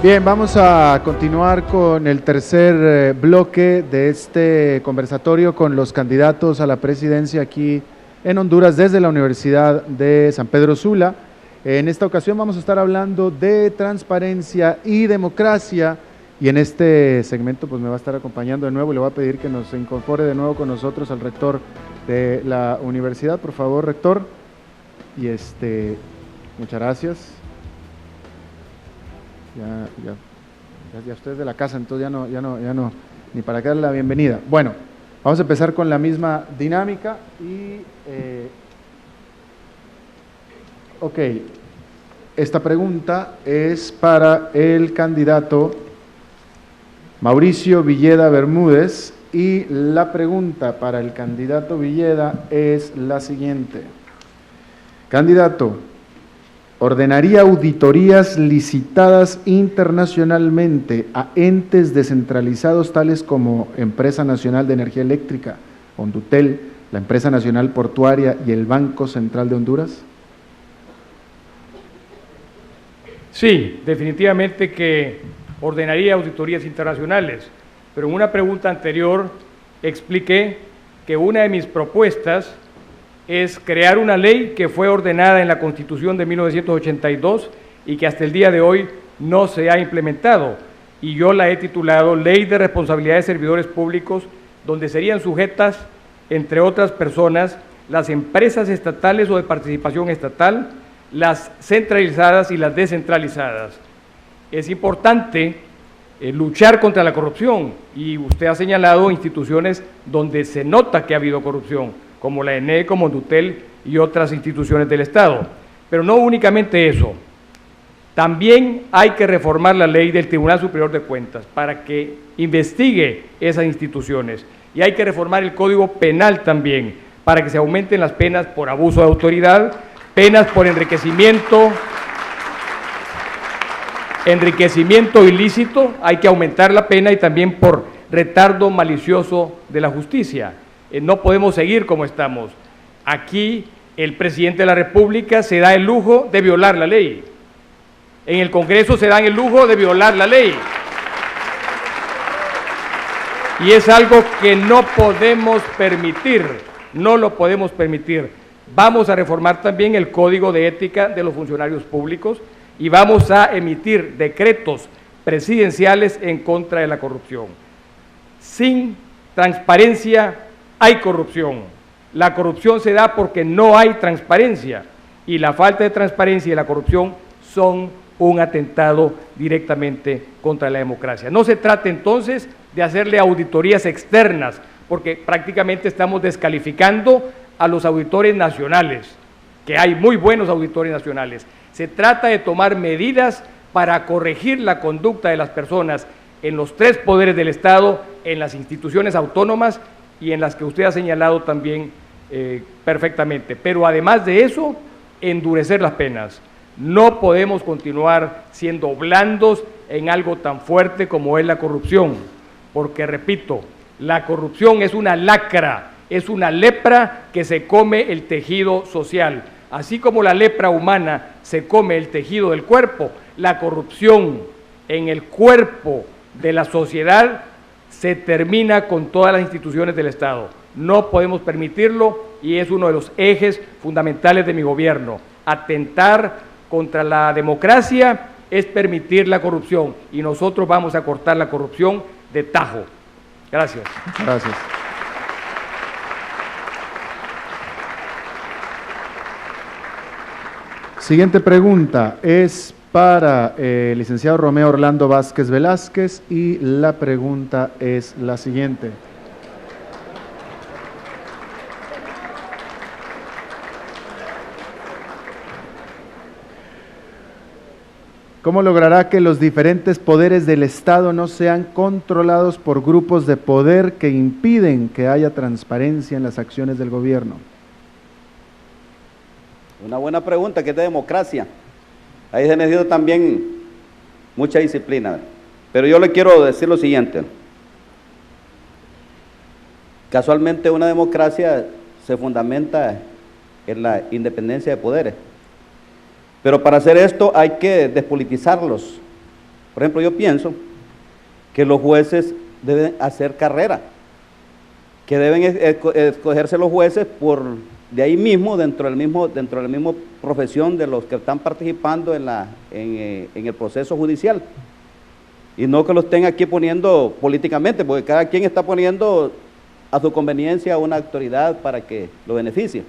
Bien, vamos a continuar con el tercer bloque de este conversatorio con los candidatos a la presidencia aquí en Honduras desde la Universidad de San Pedro Sula. En esta ocasión vamos a estar hablando de transparencia y democracia y en este segmento pues me va a estar acompañando de nuevo y le voy a pedir que nos incorpore de nuevo con nosotros al rector de la universidad. Por favor, rector. Y muchas gracias. Ya usted es de la casa, entonces ya no, ni para que darle la bienvenida. Bueno, vamos a empezar con la misma dinámica y, ok, esta pregunta es para el candidato Mauricio Villeda Bermúdez y la pregunta para el candidato Villeda es la siguiente. Candidato, ¿ordenaría auditorías licitadas internacionalmente a entes descentralizados tales como Empresa Nacional de Energía Eléctrica, Hondutel, la Empresa Nacional Portuaria y el Banco Central de Honduras? Sí, definitivamente que ordenaría auditorías internacionales, pero en una pregunta anterior expliqué que una de mis propuestas es crear una ley que fue ordenada en la Constitución de 1982 y que hasta el día de hoy no se ha implementado. Y yo la he titulado Ley de Responsabilidad de Servidores Públicos, donde serían sujetas, entre otras personas, las empresas estatales o de participación estatal, las centralizadas y las descentralizadas. Es importante luchar contra la corrupción y usted ha señalado instituciones donde se nota que ha habido corrupción, como la ENE, como Hondutel y otras instituciones del Estado. Pero no únicamente eso, también hay que reformar la ley del Tribunal Superior de Cuentas para que investigue esas instituciones y hay que reformar el Código Penal también para que se aumenten las penas por abuso de autoridad, penas por enriquecimiento ilícito, hay que aumentar la pena y también por retardo malicioso de la justicia. No podemos seguir como estamos. Aquí el presidente de la República se da el lujo de violar la ley. En el Congreso se dan el lujo de violar la ley. Y es algo que no podemos permitir, no lo podemos permitir. Vamos a reformar también el Código de Ética de los funcionarios públicos y vamos a emitir decretos presidenciales en contra de la corrupción. Sin transparencia hay corrupción. La corrupción se da porque no hay transparencia y la falta de transparencia y la corrupción son un atentado directamente contra la democracia. No se trata entonces de hacerle auditorías externas porque prácticamente estamos descalificando a los auditores nacionales, que hay muy buenos auditores nacionales. Se trata de tomar medidas para corregir la conducta de las personas en los tres poderes del Estado, en las instituciones autónomas y en las que usted ha señalado también perfectamente. Pero además de eso, endurecer las penas. No podemos continuar siendo blandos en algo tan fuerte como es la corrupción, porque, repito, la corrupción es una lacra, es una lepra que se come el tejido social. Así como la lepra humana se come el tejido del cuerpo, la corrupción en el cuerpo de la sociedad se termina con todas las instituciones del Estado. No podemos permitirlo y es uno de los ejes fundamentales de mi gobierno. Atentar contra la democracia es permitir la corrupción y nosotros vamos a cortar la corrupción de tajo. Gracias. Gracias. Siguiente pregunta es para el licenciado Romeo Orlando Vázquez Velázquez y la pregunta es la siguiente. ¿Cómo logrará que los diferentes poderes del Estado no sean controlados por grupos de poder que impiden que haya transparencia en las acciones del gobierno? Una buena pregunta, que es de democracia. Ahí se necesita también mucha disciplina. Pero yo le quiero decir lo siguiente. Casualmente una democracia se fundamenta en la independencia de poderes. Pero para hacer esto hay que despolitizarlos. Por ejemplo, yo pienso que los jueces deben hacer carrera, que deben escogerse los jueces de ahí mismo, dentro del mismo profesión de los que están participando en el proceso judicial, y no que lo estén aquí poniendo políticamente, porque cada quien está poniendo a su conveniencia una autoridad para que lo beneficie.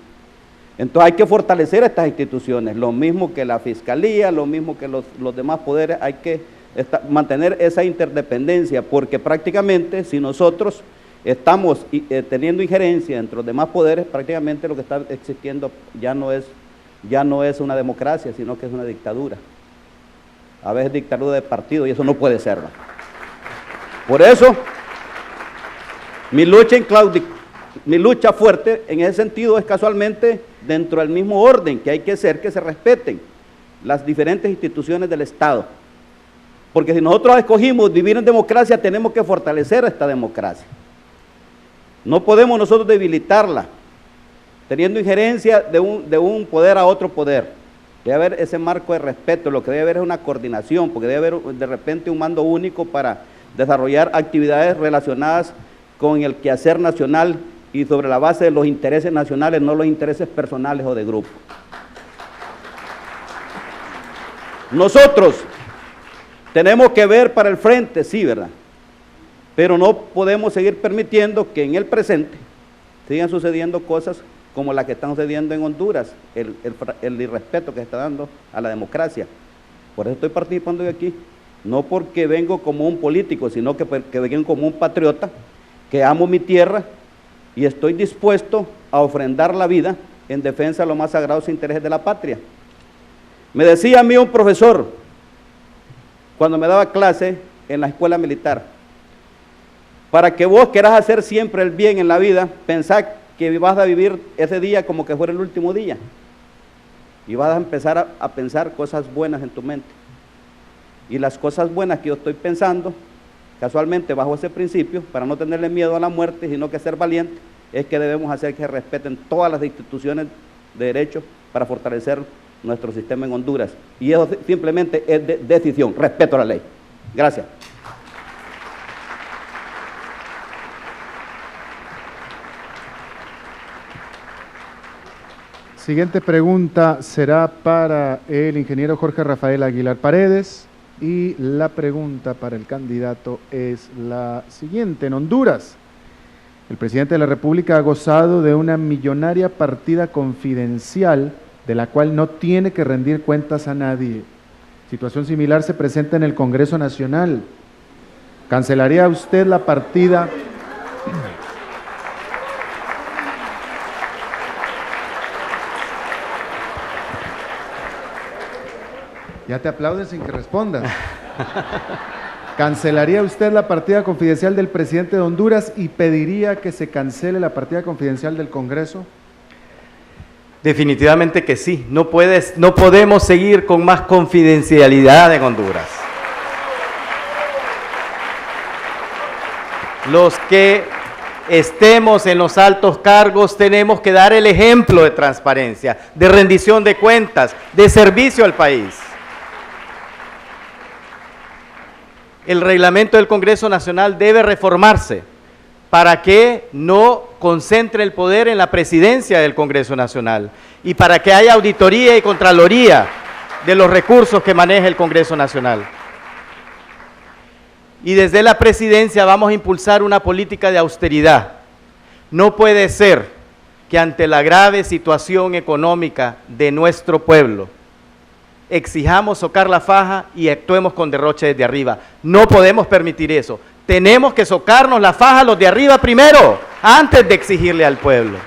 Entonces hay que fortalecer estas instituciones, lo mismo que la Fiscalía, lo mismo que los demás poderes, hay que mantener esa interdependencia, porque prácticamente si nosotros estamos teniendo injerencia entre los demás poderes, prácticamente lo que está existiendo ya no es una democracia, sino que es una dictadura. A veces dictadura de partido, y eso no puede ser, ¿no? Por eso, mi lucha fuerte en ese sentido es casualmente dentro del mismo orden, que hay que hacer que se respeten las diferentes instituciones del Estado. Porque si nosotros escogimos vivir en democracia, tenemos que fortalecer esta democracia. No podemos nosotros debilitarla, teniendo injerencia de un poder a otro poder. Debe haber ese marco de respeto, lo que debe haber es una coordinación, porque debe haber de repente un mando único para desarrollar actividades relacionadas con el quehacer nacional y sobre la base de los intereses nacionales, no los intereses personales o de grupo. Nosotros tenemos que ver para el frente, sí, ¿verdad? Pero no podemos seguir permitiendo que en el presente sigan sucediendo cosas como las que están sucediendo en Honduras, el irrespeto que se está dando a la democracia. Por eso estoy participando de aquí, no porque vengo como un político, sino que vengo como un patriota, que amo mi tierra y estoy dispuesto a ofrendar la vida en defensa de los más sagrados intereses de la patria. Me decía a mí un profesor, cuando me daba clase en la escuela militar, para que vos querás hacer siempre el bien en la vida, pensá que vas a vivir ese día como que fuera el último día, y vas a empezar a pensar cosas buenas en tu mente, y las cosas buenas que yo estoy pensando, casualmente bajo ese principio, para no tenerle miedo a la muerte, sino que ser valiente, es que debemos hacer que respeten todas las instituciones de derecho para fortalecer nuestro sistema en Honduras, y eso simplemente es de decisión, respeto a la ley. Gracias. Siguiente pregunta será para el ingeniero Jorge Rafael Aguilar Paredes, y la pregunta para el candidato es la siguiente. En Honduras, el presidente de la República ha gozado de una millonaria partida confidencial de la cual no tiene que rendir cuentas a nadie. Situación similar se presenta en el Congreso Nacional. ¿Cancelaría usted la partida? Ya te aplauden sin que respondas. ¿Cancelaría usted la partida confidencial del presidente de Honduras y pediría que se cancele la partida confidencial del Congreso? Definitivamente que sí. No podemos seguir con más confidencialidad en Honduras. Los que estemos en los altos cargos tenemos que dar el ejemplo de transparencia, de rendición de cuentas, de servicio al país. El reglamento del Congreso Nacional debe reformarse para que no concentre el poder en la presidencia del Congreso Nacional y para que haya auditoría y contraloría de los recursos que maneja el Congreso Nacional. Y desde la presidencia vamos a impulsar una política de austeridad. No puede ser que ante la grave situación económica de nuestro pueblo exijamos socar la faja y actuemos con derroche desde arriba. No podemos permitir eso. Tenemos que socarnos la faja los de arriba primero, antes de exigirle al pueblo.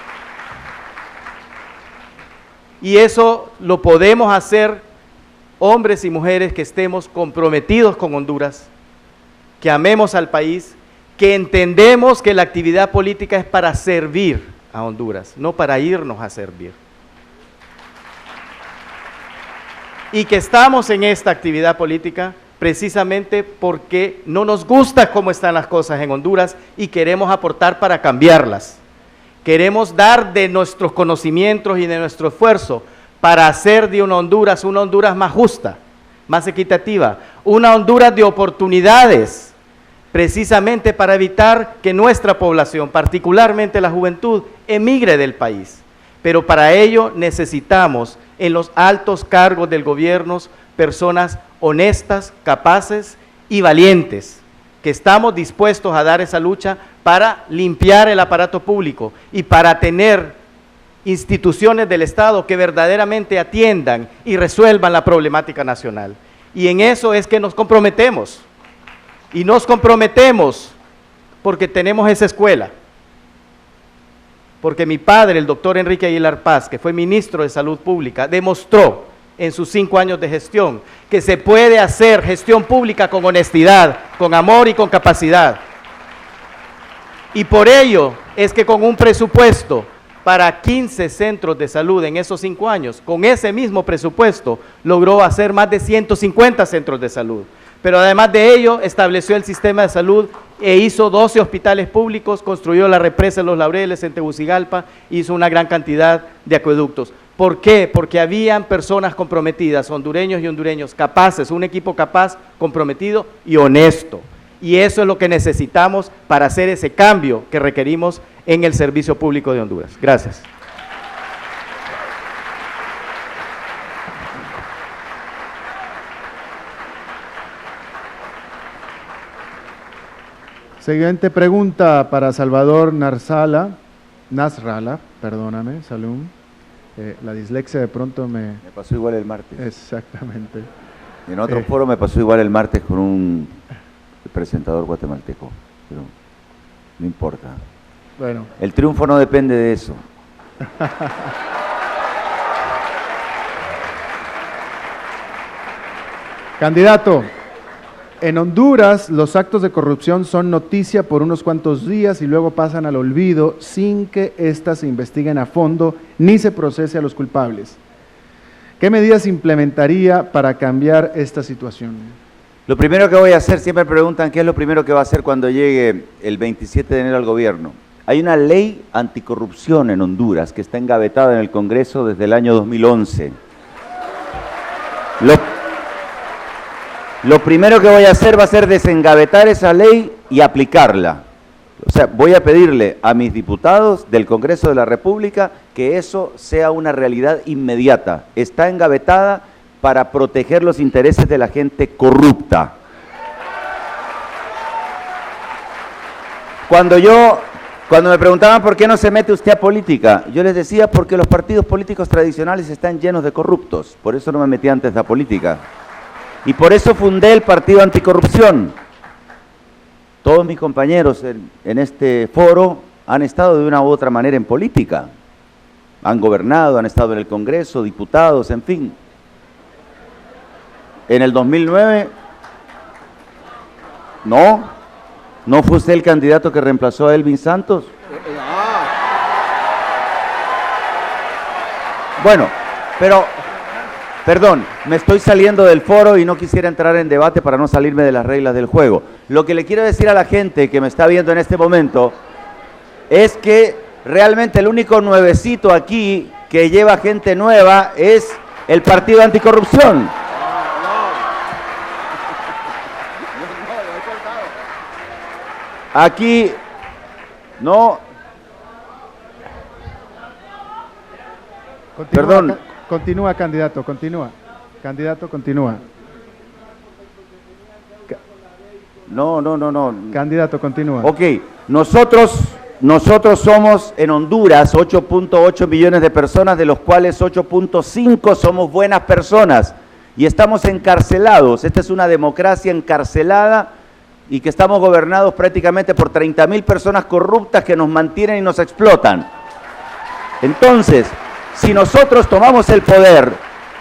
Y eso lo podemos hacer hombres y mujeres que estemos comprometidos con Honduras, que amemos al país, que entendemos que la actividad política es para servir a Honduras, no para irnos a servir. Y que estamos en esta actividad política precisamente porque no nos gusta cómo están las cosas en Honduras y queremos aportar para cambiarlas. Queremos dar de nuestros conocimientos y de nuestro esfuerzo para hacer de una Honduras más justa, más equitativa, una Honduras de oportunidades, precisamente para evitar que nuestra población, particularmente la juventud, emigre del país. Pero para ello necesitamos en los altos cargos del gobierno personas honestas, capaces y valientes, que estamos dispuestos a dar esa lucha para limpiar el aparato público y para tener instituciones del Estado que verdaderamente atiendan y resuelvan la problemática nacional. Y en eso es que nos comprometemos. Y nos comprometemos porque tenemos esa escuela. Porque mi padre, el doctor Enrique Aguilar Paz, que fue ministro de Salud Pública, demostró en sus 5 años de gestión que se puede hacer gestión pública con honestidad, con amor y con capacidad. Y por ello es que con un presupuesto para 15 centros de salud en esos 5 años, con ese mismo presupuesto logró hacer más de 150 centros de salud. Pero además de ello, estableció el sistema de salud e hizo 12 hospitales públicos, construyó la represa de Los Laureles en Tegucigalpa, hizo una gran cantidad de acueductos. ¿Por qué? Porque habían personas comprometidas, hondureños y hondureños capaces, un equipo capaz, comprometido y honesto. Y eso es lo que necesitamos para hacer ese cambio que requerimos en el servicio público de Honduras. Gracias. Siguiente pregunta para Salvador Nasralla, perdóname, Salum. La dislexia de pronto me pasó igual el martes. Exactamente. En otro foro me pasó igual el martes con un presentador guatemalteco, pero no importa. Bueno. El triunfo no depende de eso. Candidato, en Honduras los actos de corrupción son noticia por unos cuantos días y luego pasan al olvido sin que éstas se investiguen a fondo ni se procese a los culpables. ¿Qué medidas implementaría para cambiar esta situación? Lo primero que voy a hacer, siempre me preguntan qué es lo primero que va a hacer cuando llegue el 27 de enero al gobierno. Hay una ley anticorrupción en Honduras que está engavetada en el Congreso desde el año 2011. Lo primero que voy a hacer va a ser desengavetar esa ley y aplicarla. O sea, voy a pedirle a mis diputados del Congreso de la República que eso sea una realidad inmediata. Está engavetada para proteger los intereses de la gente corrupta. Cuando me preguntaban por qué no se mete usted a política, yo les decía porque los partidos políticos tradicionales están llenos de corruptos. Por eso no me metí antes a política. Y por eso fundé el Partido Anticorrupción. Todos mis compañeros en este foro han estado de una u otra manera en política. Han gobernado, han estado en el Congreso, diputados, en fin. En el 2009, ¿no fue usted el candidato que reemplazó a Elvin Santos? Bueno, pero... Perdón, me estoy saliendo del foro y no quisiera entrar en debate para no salirme de las reglas del juego. Lo que le quiero decir a la gente que me está viendo en este momento es que realmente el único nuevecito aquí que lleva gente nueva es el Partido Anticorrupción. Aquí, no... Perdón. Continúa, candidato, continúa. Candidato, continúa. No. Candidato, continúa. Ok, nosotros somos en Honduras 8.8 millones de personas, de los cuales 8.5 somos buenas personas y estamos encarcelados. Esta es una democracia encarcelada y que estamos gobernados prácticamente por 30.000 personas corruptas que nos mantienen y nos explotan. Entonces, si nosotros tomamos el poder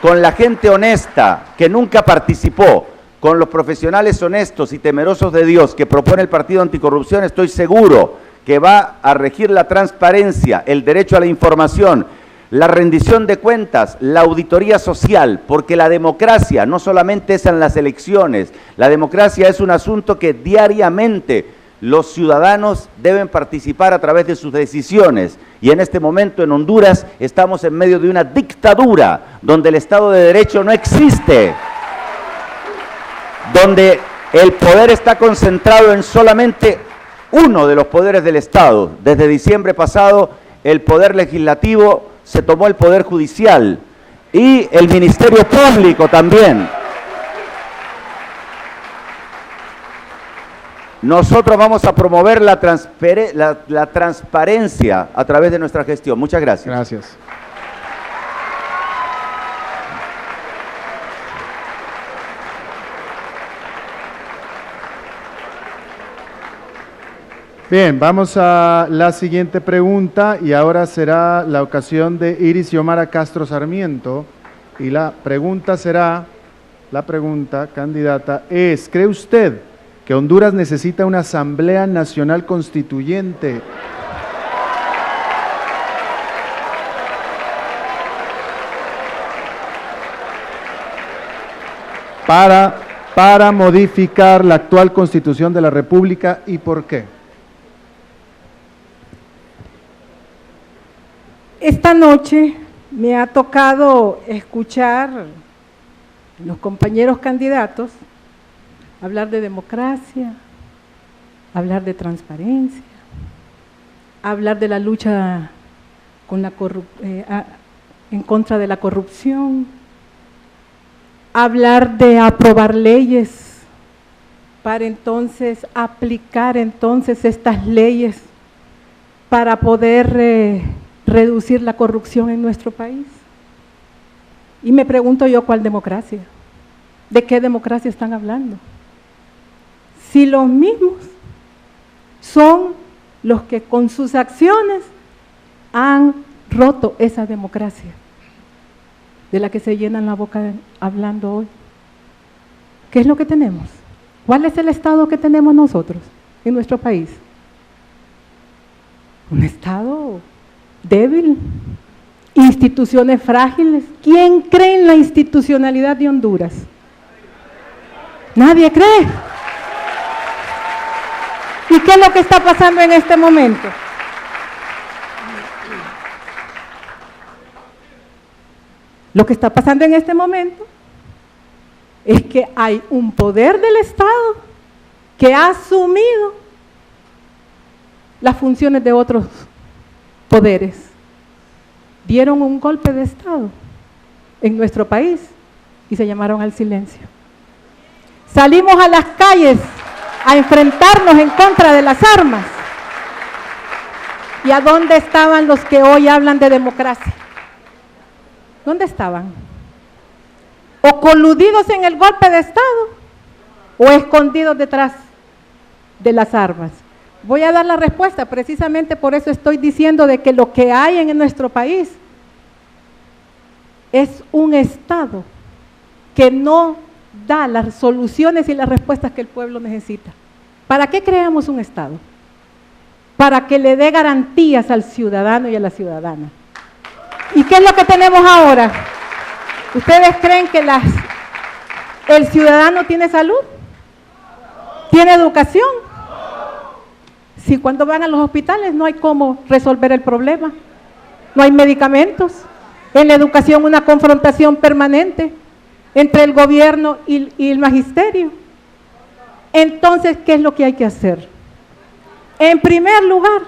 con la gente honesta que nunca participó, con los profesionales honestos y temerosos de Dios que propone el Partido Anticorrupción, estoy seguro que va a regir la transparencia, el derecho a la información, la rendición de cuentas, la auditoría social, porque la democracia no solamente es en las elecciones, la democracia es un asunto que diariamente los ciudadanos deben participar a través de sus decisiones. Y en este momento en Honduras estamos en medio de una dictadura donde el Estado de Derecho no existe. donde el poder está concentrado en solamente uno de los poderes del Estado. Desde diciembre pasado, el poder legislativo se tomó el poder judicial y el Ministerio Público también. Nosotros vamos a promover la transparencia a través de nuestra gestión. Muchas gracias. Gracias. Bien, vamos a la siguiente pregunta y ahora será la ocasión de Iris Xiomara Castro Sarmiento y la pregunta, candidata, es: ¿cree usted que Honduras necesita una Asamblea Nacional Constituyente para modificar la actual Constitución de la República y por qué? Esta noche me ha tocado escuchar a los compañeros candidatos hablar de democracia, hablar de transparencia, hablar de la lucha con en contra de la corrupción, hablar de aprobar leyes para entonces aplicar entonces estas leyes para poder reducir la corrupción en nuestro país. Y me pregunto yo, ¿cuál democracia? ¿De qué democracia están hablando? Si los mismos son los que con sus acciones han roto esa democracia de la que se llenan la boca hablando hoy. ¿Qué es lo que tenemos? ¿Cuál es el Estado que tenemos nosotros en nuestro país? Un Estado débil, instituciones frágiles. ¿Quién cree en la institucionalidad de Honduras? Nadie cree. ¿Y qué es lo que está pasando en este momento? Lo que está pasando en este momento es que hay un poder del Estado que ha asumido las funciones de otros poderes. Dieron un golpe de Estado en nuestro país y se llamaron al silencio. Salimos a las calles a enfrentarnos en contra de las armas. ¿Y a dónde estaban los que hoy hablan de democracia? ¿Dónde estaban? ¿O coludidos en el golpe de Estado o escondidos detrás de las armas? Voy a dar la respuesta, precisamente por eso estoy diciendo de que lo que hay en nuestro país es un Estado que no da las soluciones y las respuestas que el pueblo necesita. ¿Para qué creamos un Estado? Para que le dé garantías al ciudadano y a la ciudadana. ¿Y qué es lo que tenemos ahora? ¿Ustedes creen que el ciudadano tiene salud? ¿Tiene educación? Si cuando van a los hospitales no hay cómo resolver el problema, no hay medicamentos. En la educación una confrontación permanente entre el gobierno y el magisterio. Entonces, ¿qué es lo que hay que hacer? En primer lugar,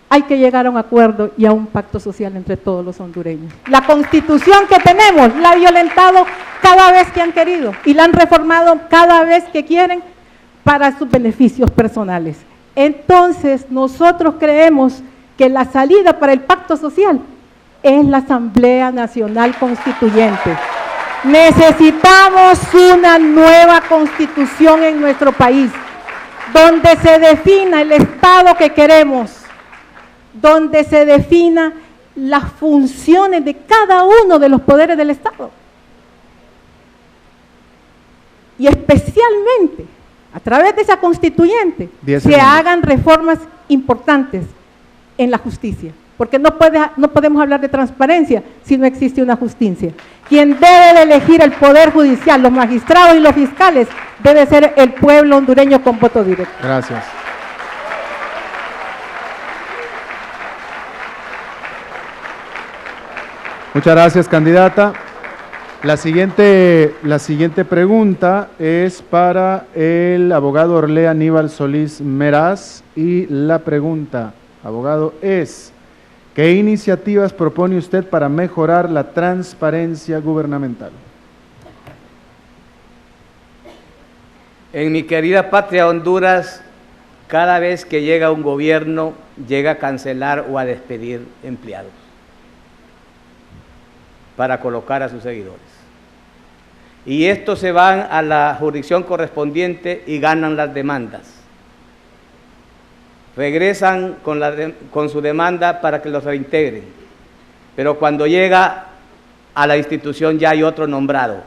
hay que llegar a un acuerdo y a un pacto social entre todos los hondureños. La Constitución que tenemos la han violentado cada vez que han querido y la han reformado cada vez que quieren para sus beneficios personales. Entonces, nosotros creemos que la salida para el pacto social es la Asamblea Nacional Constituyente. Necesitamos una nueva constitución en nuestro país, donde se defina el Estado que queremos, donde se defina las funciones de cada uno de los poderes del Estado. Y especialmente, a través de esa constituyente, se hagan reformas importantes en la justicia, porque no podemos hablar de transparencia si no existe una justicia. Quien debe de elegir el Poder Judicial, los magistrados y los fiscales, debe ser el pueblo hondureño con voto directo. Gracias. Muchas gracias, candidata. La siguiente pregunta es para el abogado Orlé Aníbal Solís Meraz y la pregunta, abogado, es: ¿qué iniciativas propone usted para mejorar la transparencia gubernamental? En mi querida patria Honduras, cada vez que llega un gobierno, llega a cancelar o a despedir empleados para colocar a sus seguidores. Y estos se van a la jurisdicción correspondiente y ganan las demandas. Regresan con su demanda para que los reintegren. Pero cuando llega a la institución ya hay otro nombrado,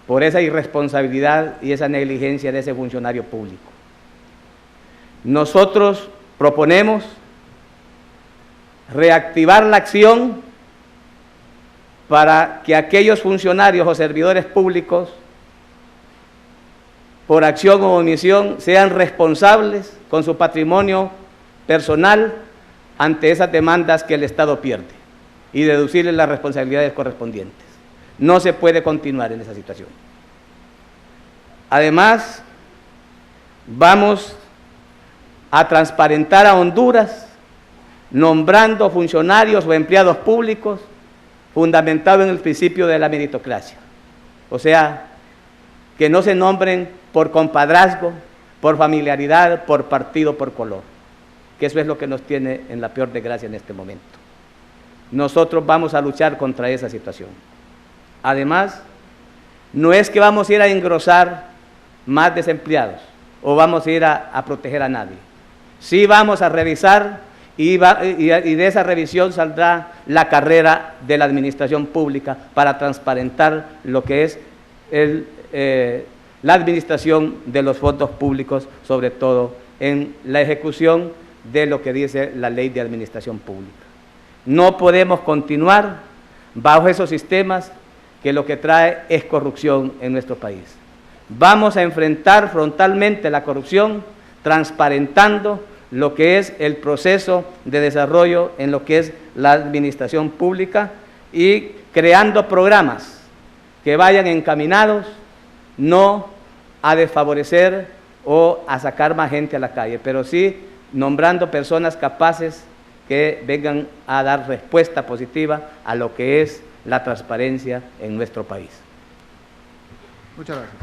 por esa irresponsabilidad y esa negligencia de ese funcionario público. Nosotros proponemos reactivar la acción para que aquellos funcionarios o servidores públicos, por acción o omisión, sean responsables con su patrimonio personal ante esas demandas que el Estado pierde y deducirles las responsabilidades correspondientes. No se puede continuar en esa situación. Además, vamos a transparentar a Honduras nombrando funcionarios o empleados públicos fundamentado en el principio de la meritocracia. O sea, que no se nombren por compadrazgo, por familiaridad, por partido, por color, que eso es lo que nos tiene en la peor desgracia en este momento. Nosotros vamos a luchar contra esa situación. Además, no es que vamos a ir a engrosar más desempleados o vamos a ir a proteger a nadie. Sí vamos a revisar y de esa revisión saldrá la carrera de la administración pública para transparentar lo que es la administración de los fondos públicos, sobre todo en la ejecución de lo que dice la ley de administración pública. No podemos continuar bajo esos sistemas que lo que trae es corrupción en nuestro país. Vamos a enfrentar frontalmente la corrupción, transparentando lo que es el proceso de desarrollo en lo que es la administración pública y creando programas que vayan encaminados no a desfavorecer o a sacar más gente a la calle, pero sí nombrando personas capaces que vengan a dar respuesta positiva a lo que es la transparencia en nuestro país. Muchas gracias.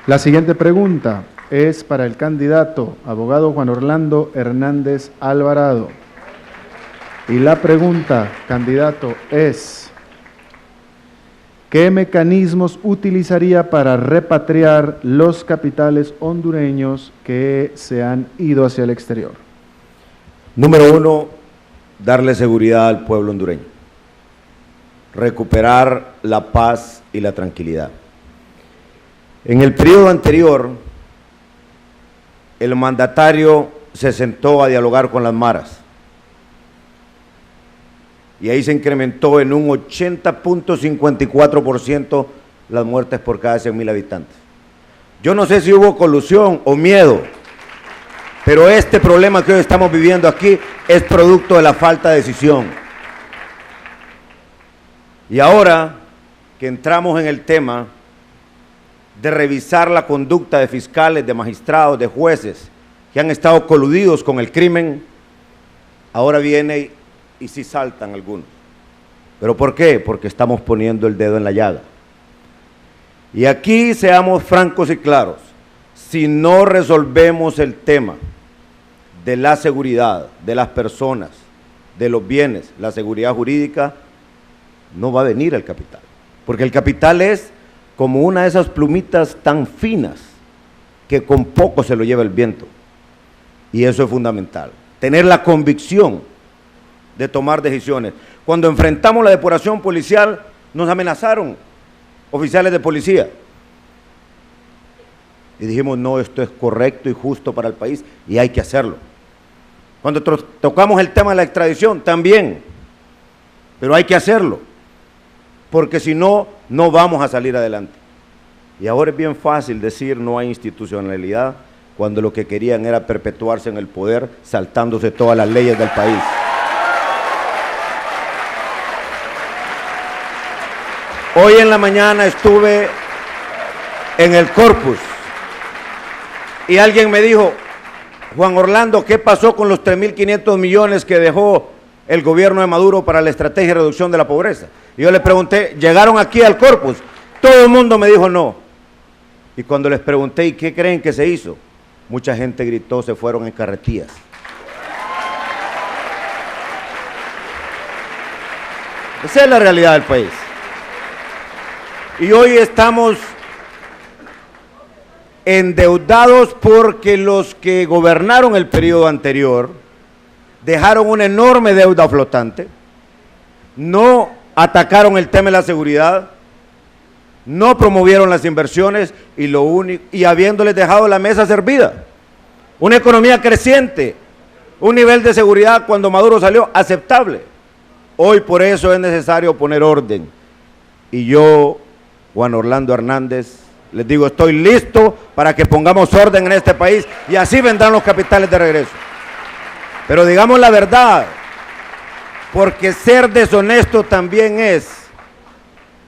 La siguiente pregunta es para el candidato abogado Juan Orlando Hernández Alvarado. Y la pregunta, candidato, es: ¿qué mecanismos utilizaría para repatriar los capitales hondureños que se han ido hacia el exterior? Número uno, darle seguridad al pueblo hondureño, recuperar la paz y la tranquilidad. En el periodo anterior, el mandatario se sentó a dialogar con las maras y ahí se incrementó en un 80.54% las muertes por cada 100.000 habitantes. Yo no sé si hubo colusión o miedo, pero este problema que hoy estamos viviendo aquí es producto de la falta de decisión. Y ahora que entramos en el tema de revisar la conducta de fiscales, de magistrados, de jueces que han estado coludidos con el crimen, ahora viene y sí saltan algunos. ¿Pero por qué? Porque estamos poniendo el dedo en la llaga. Y aquí seamos francos y claros, si no resolvemos el tema de la seguridad de las personas, de los bienes, la seguridad jurídica, no va a venir el capital. Porque el capital es como una de esas plumitas tan finas que con poco se lo lleva el viento. Y eso es fundamental, tener la convicción de tomar decisiones. Cuando enfrentamos la depuración policial, nos amenazaron oficiales de policía. Y dijimos, no, esto es correcto y justo para el país y hay que hacerlo. Cuando tocamos el tema de la extradición, también, pero hay que hacerlo, porque si no, no vamos a salir adelante. Y ahora es bien fácil decir no hay institucionalidad, cuando lo que querían era perpetuarse en el poder, saltándose todas las leyes del país. Hoy en la mañana estuve en el Corpus y alguien me dijo, Juan Orlando, ¿qué pasó con los 3.500 millones que dejó el gobierno de Maduro para la estrategia de reducción de la pobreza? Y yo le pregunté, ¿llegaron aquí al Corpus? Todo el mundo me dijo no. Y cuando les pregunté, ¿y qué creen que se hizo? Mucha gente gritó, se fueron en carretillas. Esa es la realidad del país. Y hoy estamos endeudados porque los que gobernaron el periodo anterior dejaron una enorme deuda flotante, no atacaron el tema de la seguridad, no promovieron las inversiones y habiéndoles dejado la mesa servida. Una economía creciente, un nivel de seguridad cuando Maduro salió aceptable. Hoy por eso es necesario poner orden. Y yo, Juan Orlando Hernández, les digo, estoy listo para que pongamos orden en este país y así vendrán los capitales de regreso. Pero digamos la verdad, porque ser deshonesto también es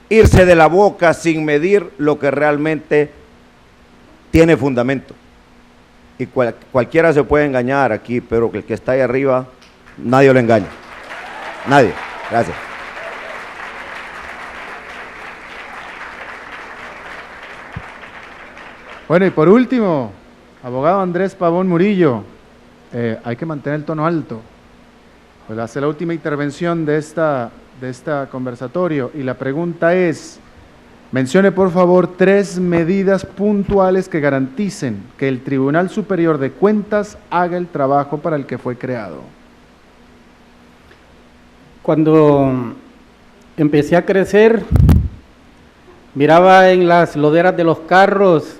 irse de la boca sin medir lo que realmente tiene fundamento. Y cualquiera se puede engañar aquí, pero el que está ahí arriba, nadie lo engaña. Nadie. Gracias. Bueno, y por último, abogado Andrés Pavón Murillo, hay que mantener el tono alto. Pues hace la última intervención de esta conversatorio y la pregunta es, mencione por favor 3 medidas puntuales que garanticen que el Tribunal Superior de Cuentas haga el trabajo para el que fue creado. Cuando empecé a crecer, miraba en las loderas de los carros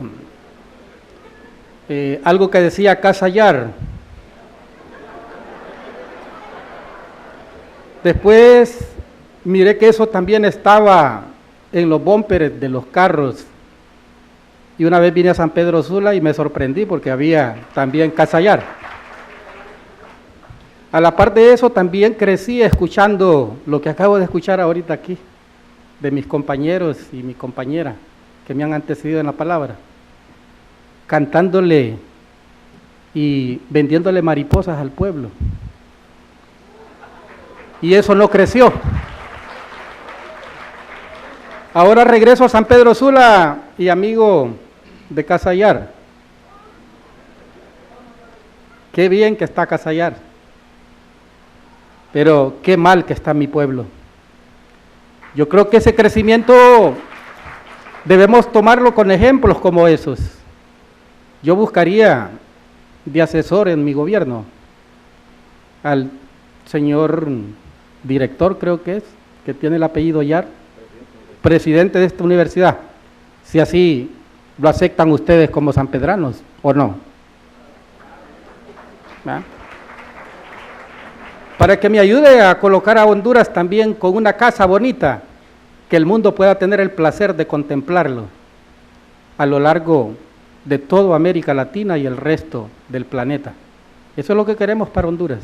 algo que decía Casa Yar. Después miré que eso también estaba en los bumpers de los carros. Y una vez vine a San Pedro Sula y me sorprendí porque había también Casa Yar. A la par de eso también crecí escuchando lo que acabo de escuchar ahorita aquí, de mis compañeros y mi compañera que me han antecedido en la palabra, cantándole y vendiéndole mariposas al pueblo. Y eso no creció. Ahora regreso a San Pedro Sula y amigo de Casa Yar. Qué bien que está Casa Yar, pero qué mal que está mi pueblo. Yo creo que ese crecimiento debemos tomarlo con ejemplos como esos. Yo buscaría de asesor en mi gobierno al señor director, creo que es, que tiene el apellido Yar, presidente de esta universidad, si así lo aceptan ustedes como sanpedranos o no. ¿Ah? Para que me ayude a colocar a Honduras también con una casa bonita, que el mundo pueda tener el placer de contemplarlo a lo largo de toda América Latina y el resto del planeta. Eso es lo que queremos para Honduras.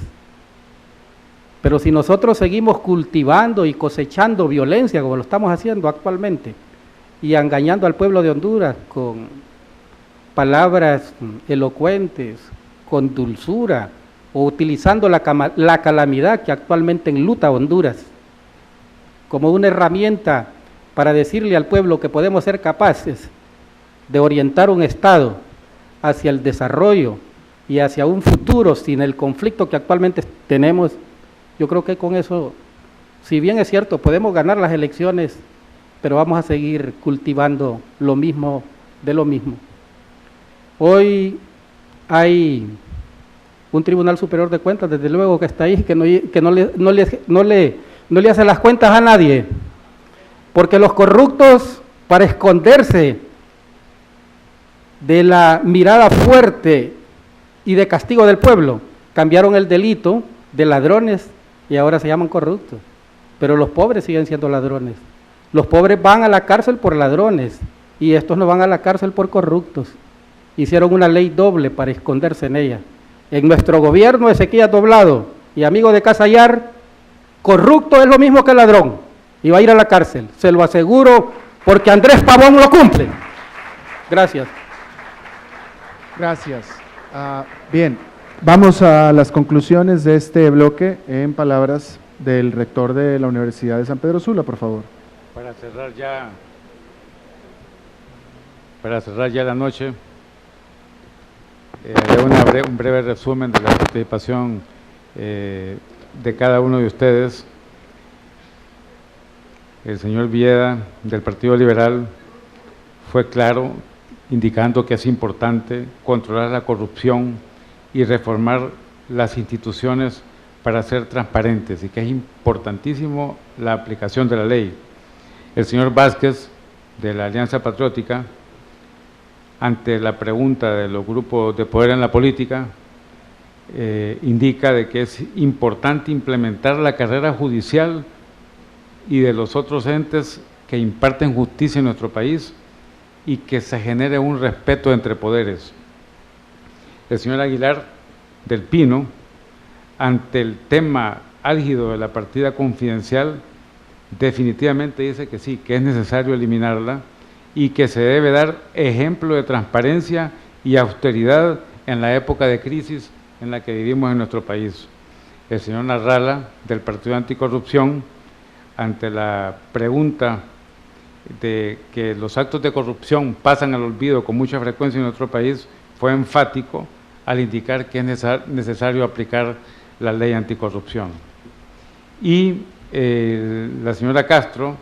Pero si nosotros seguimos cultivando y cosechando violencia como lo estamos haciendo actualmente y engañando al pueblo de Honduras con palabras elocuentes, con dulzura, o utilizando la calamidad que actualmente enluta a Honduras como una herramienta para decirle al pueblo que podemos ser capaces de orientar un Estado hacia el desarrollo y hacia un futuro sin el conflicto que actualmente tenemos, yo creo que con eso, si bien es cierto, podemos ganar las elecciones, pero vamos a seguir cultivando lo mismo de lo mismo. Hoy hay un Tribunal Superior de Cuentas, desde luego que está ahí, que no le hace las cuentas a nadie, porque los corruptos, para esconderse de la mirada fuerte y de castigo del pueblo, cambiaron el delito de ladrones y ahora se llaman corruptos, pero los pobres siguen siendo ladrones. Los pobres van a la cárcel por ladrones y estos no van a la cárcel por corruptos. Hicieron una ley doble para esconderse en ella. En nuestro gobierno, Ezequiel Doblado y amigo de Casa Yar, corrupto es lo mismo que ladrón. y va a ir a la cárcel, se lo aseguro, porque Andrés Pavón lo cumple. Gracias. Gracias. Bien, vamos a las conclusiones de este bloque en palabras del rector de la Universidad de San Pedro Sula, por favor. Para cerrar ya la noche, haré un breve resumen de la participación de cada uno de ustedes. El señor Vieda, del Partido Liberal, fue claro, indicando que es importante controlar la corrupción y reformar las instituciones para ser transparentes y que es importantísimo la aplicación de la ley. El señor Vázquez, de la Alianza Patriótica, ante la pregunta de los grupos de poder en la política, indica de que es importante implementar la carrera judicial y de los otros entes que imparten justicia en nuestro país y que se genere un respeto entre poderes. El señor Aguilar, del Pino, ante el tema álgido de la partida confidencial, definitivamente dice que sí, que es necesario eliminarla y que se debe dar ejemplo de transparencia y austeridad en la época de crisis en la que vivimos en nuestro país. El señor Narrala, del Partido Anticorrupción, ante la pregunta de que los actos de corrupción pasan al olvido con mucha frecuencia en nuestro país, fue enfático al indicar que es necesario aplicar la ley anticorrupción. Y la señora Castro,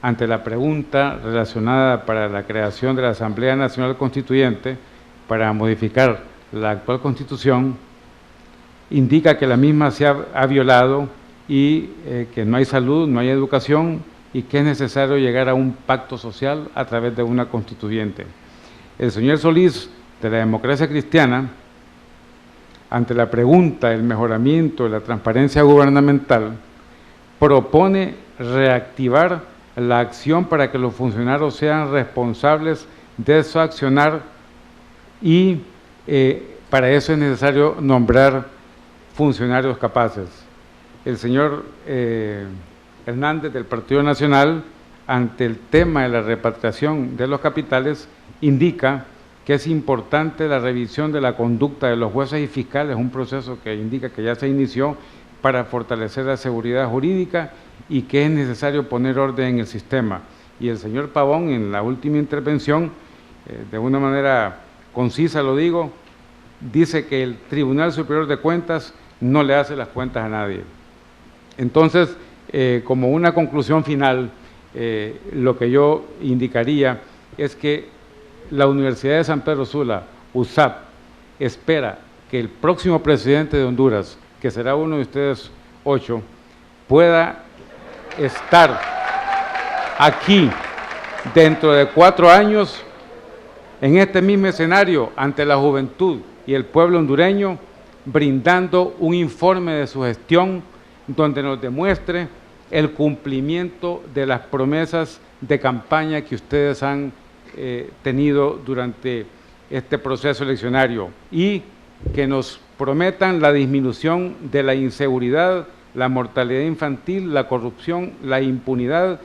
ante la pregunta relacionada para la creación de la Asamblea Nacional Constituyente para modificar la actual Constitución, indica que la misma se ha violado y que no hay salud, no hay educación y que es necesario llegar a un pacto social a través de una constituyente. El señor Solís, de la Democracia Cristiana, ante la pregunta del mejoramiento de la transparencia gubernamental, propone reactivar la acción para que los funcionarios sean responsables de su accionar y para eso es necesario nombrar funcionarios capaces. El señor Hernández, del Partido Nacional, ante el tema de la repatriación de los capitales, indica que es importante la revisión de la conducta de los jueces y fiscales, un proceso que indica que ya se inició para fortalecer la seguridad jurídica y que es necesario poner orden en el sistema. Y el señor Pavón, en la última intervención, de una manera concisa lo digo, dice que el Tribunal Superior de Cuentas no le hace las cuentas a nadie. Entonces, como una conclusión final, lo que yo indicaría es que la Universidad de San Pedro Sula, USAP, espera que el próximo presidente de Honduras, que será uno de ustedes 8, pueda estar aquí dentro de 4 años en este mismo escenario ante la juventud y el pueblo hondureño, brindando un informe de su gestión donde nos demuestre el cumplimiento de las promesas de campaña que ustedes han tenido durante este proceso eleccionario y que nos prometan la disminución de la inseguridad, la mortalidad infantil, la corrupción, la impunidad,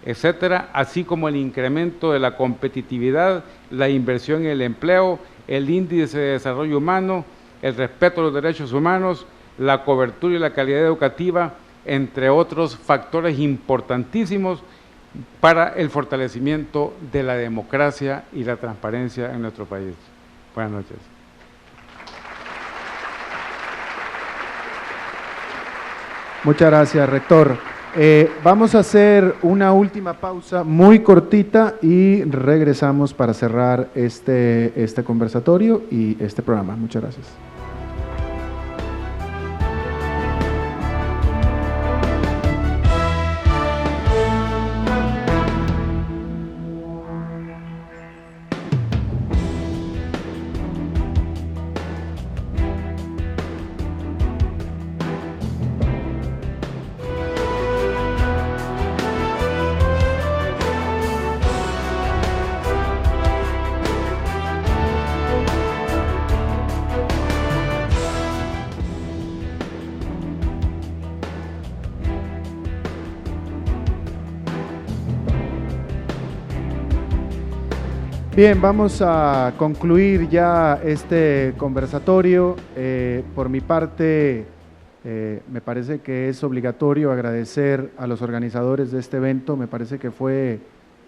etcétera, así como el incremento de la competitividad, la inversión en el empleo, el índice de desarrollo humano, el respeto a los derechos humanos, la cobertura y la calidad educativa, entre otros factores importantísimos para el fortalecimiento de la democracia y la transparencia en nuestro país. Buenas noches. Muchas gracias, rector. Vamos a hacer una última pausa muy cortita y regresamos para cerrar este conversatorio y este programa. Muchas gracias. Bien, vamos a concluir ya este conversatorio. Por mi parte, me parece que es obligatorio agradecer a los organizadores de este evento. Me parece que fue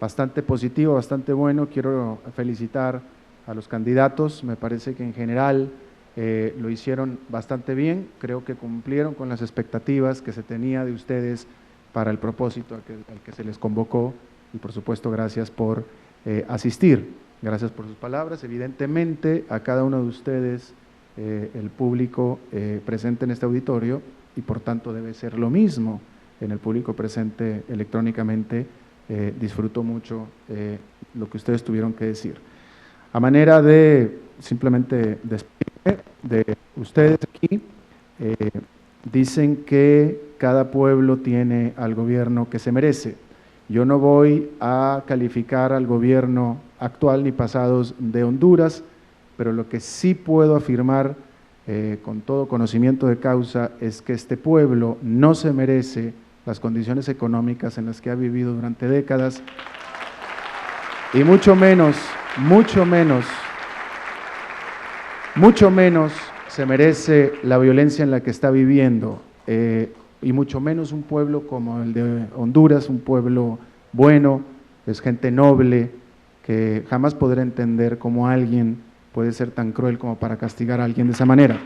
bastante positivo, bastante bueno. Quiero felicitar a los candidatos. Me parece que en general lo hicieron bastante bien. Creo que cumplieron con las expectativas que se tenía de ustedes para el propósito al que se les convocó. Y por supuesto, gracias por asistir. Gracias por sus palabras. Evidentemente, a cada uno de ustedes, el público presente en este auditorio, y por tanto debe ser lo mismo en el público presente electrónicamente, disfrutó mucho lo que ustedes tuvieron que decir. A manera de simplemente despedirme de ustedes aquí, dicen que cada pueblo tiene al gobierno que se merece. Yo no voy a calificar al gobierno actual ni pasados de Honduras, pero lo que sí puedo afirmar con todo conocimiento de causa es que este pueblo no se merece las condiciones económicas en las que ha vivido durante décadas y mucho menos se merece la violencia en la que está viviendo. Y mucho menos un pueblo como el de Honduras, un pueblo bueno, es gente noble, que jamás podré entender cómo alguien puede ser tan cruel como para castigar a alguien de esa manera.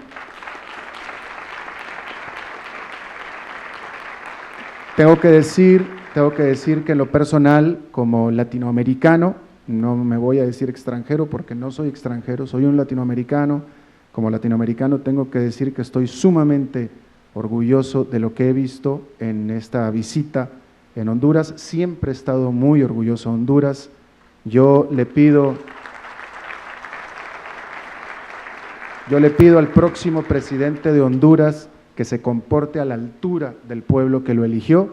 Tengo que decir que en lo personal, como latinoamericano, no me voy a decir extranjero porque no soy extranjero, soy un latinoamericano. Como latinoamericano tengo que decir que estoy sumamente orgulloso de lo que he visto en esta visita en Honduras. Siempre he estado muy orgulloso de Honduras. Yo le pido al próximo presidente de Honduras que se comporte a la altura del pueblo que lo eligió.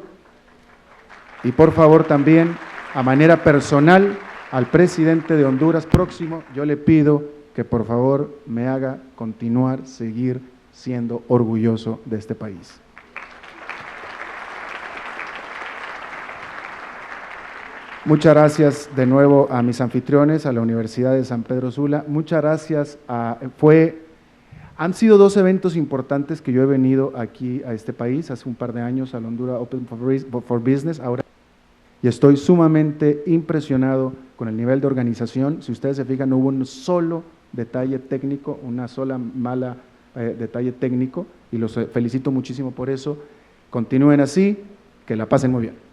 Y por favor también, a manera personal, al presidente de Honduras próximo, yo le pido que por favor me haga seguir siendo orgulloso de este país. Muchas gracias de nuevo a mis anfitriones, a la Universidad de San Pedro Sula. Muchas gracias. Han sido dos eventos importantes que yo he venido aquí a este país, hace un par de años al Honduras Open for Business, ahora, y estoy sumamente impresionado con el nivel de organización. Si ustedes se fijan, no hubo un solo detalle técnico, una sola mala detalle técnico, y los felicito muchísimo por eso. Continúen así, que la pasen muy bien.